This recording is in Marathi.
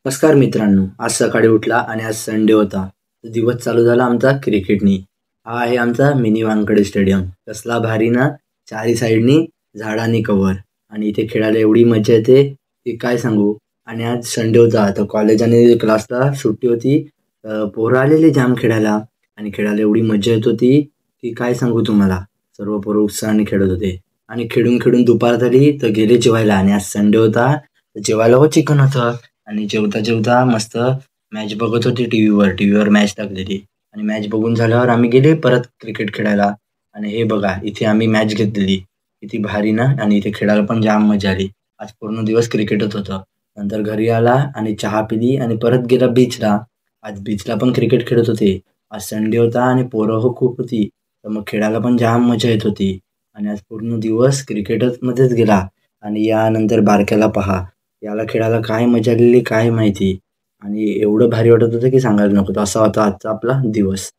नमस्कार मित्रांनो, आज सकाळी उठला आणि आज संडे होता. तर दिवस चालू झाला आमचा क्रिकेटनी. हा आहे आमचा मिनी वानखडे स्टेडियम. कसला भारी ना, चारी साईडनी झाडांनी कव्हर आणि इथे खेळायला एवढी मजा येते की काय सांगू. आणि आज संडे होता तर कॉलेज आणि क्लासला सुट्टी होती. पोरं आलेली जाम खेळायला आणि खेळायला एवढी मजा येत होती की काय सांगू तुम्हाला. सर्व पोरं उत्साहाने खेळत होते आणि खेळून खेळून दुपार झाली तर गेले जेवायला आणि आज संडे होता तर जेवायला चिकन होतं. आणि जेवता जेवता मस्त मॅच बघत होती टीव्हीवर मॅच टाकलेली आणि मॅच बघून झाल्यावर आम्ही गेले परत क्रिकेट खेळायला. आणि हे बघा इथे आम्ही मॅच घेतलेली. किती भारी ना, आणि इथे खेळायला पण जाम मजा आली. आज पूर्ण दिवस क्रिकेटच होतं. नंतर घरी आला आणि चहा पिली आणि परत गेला बीचला. आज बीचला पण क्रिकेट खेळत होते. आज संडे होता आणि पोरं खूप होती तर मग खेळायला पण जाम मजा येत होती. आणि आज पूर्ण दिवस क्रिकेटच मध्येच गेला. आणि यानंतर बारक्याला पहा, याला खेळायला काय मजा आलेली काय माहिती. आणि एवढं भारी वाटत होतं की सांगायला नको. तर असा होता आजचा आपला दिवस.